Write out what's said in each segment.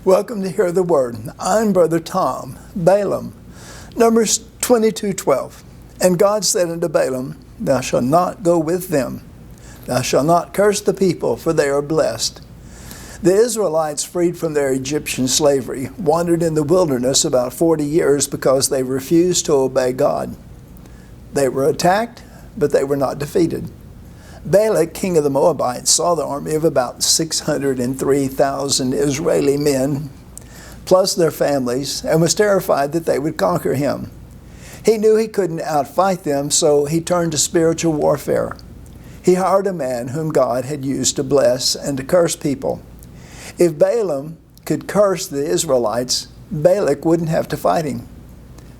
Welcome to Hear the Word. I'm Brother Tom. Balaam. Numbers 22:12. And God said unto Balaam, Thou shalt not go with them. Thou shalt not curse the people, for they are blessed. The Israelites, freed from their Egyptian slavery, wandered in the wilderness about 40 years because they refused to obey God. They were attacked, but they were not defeated. Balak, king of the Moabites, saw the army of about 603,000 Israeli men, plus their families, and was terrified that they would conquer him. He knew he couldn't outfight them, so he turned to spiritual warfare. He hired a man whom God had used to bless and to curse people. If Balaam could curse the Israelites, Balak wouldn't have to fight him.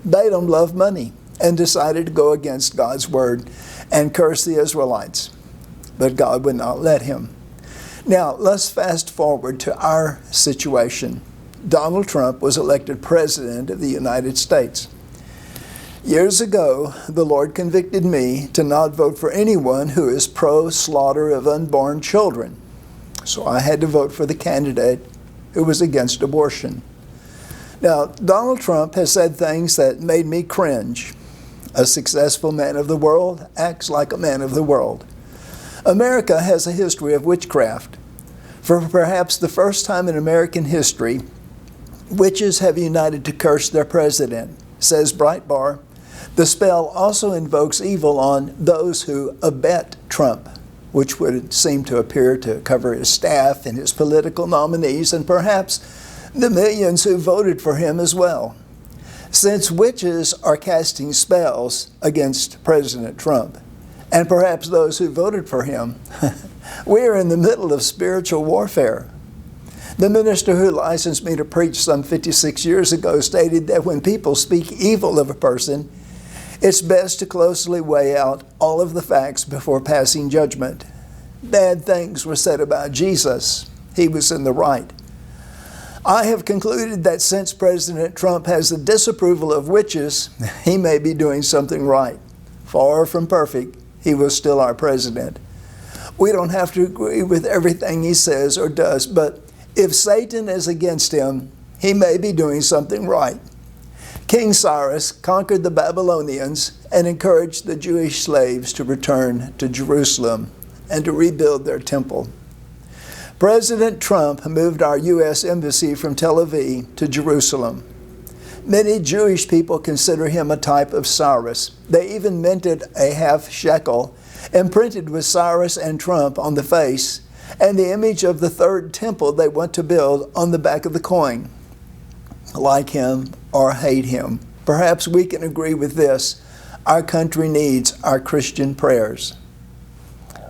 Balaam loved money and decided to go against God's word and curse the Israelites. But God would not let him. Now, let's fast forward to our situation. Donald Trump was elected President of the United States. Years ago, the Lord convicted me to not vote for anyone who is pro-slaughter of unborn children. So I had to vote for the candidate who was against abortion. Now, Donald Trump has said things that made me cringe. A successful man of the world acts like a man of the world. America has a history of witchcraft. For perhaps the first time in American history, witches have united to curse their president. Says Breitbart, the spell also invokes evil on those who abet Trump, which would seem to appear to cover his staff and his political nominees and perhaps the millions who voted for him as well. Since witches are casting spells against President Trump, and perhaps those who voted for him, we are in the middle of spiritual warfare. The minister who licensed me to preach some 56 years ago stated that when people speak evil of a person, it's best to closely weigh out all of the facts before passing judgment. Bad things were said about Jesus. He was in the right. I have concluded that since President Trump has the disapproval of witches, he may be doing something right. Far from perfect, he was still our president. We don't have to agree with everything he says or does, but if Satan is against him, he may be doing something right. King Cyrus conquered the Babylonians and encouraged the Jewish slaves to return to Jerusalem and to rebuild their temple. President Trump moved our U.S. Embassy from Tel Aviv to Jerusalem. Many Jewish people consider him a type of Cyrus. They even minted a half shekel imprinted with Cyrus and Trump on the face and the image of the third temple they want to build on the back of the coin. Like him or hate him, perhaps we can agree with this. Our country needs our Christian prayers.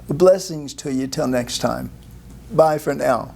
Blessings to you till next time. Bye for now.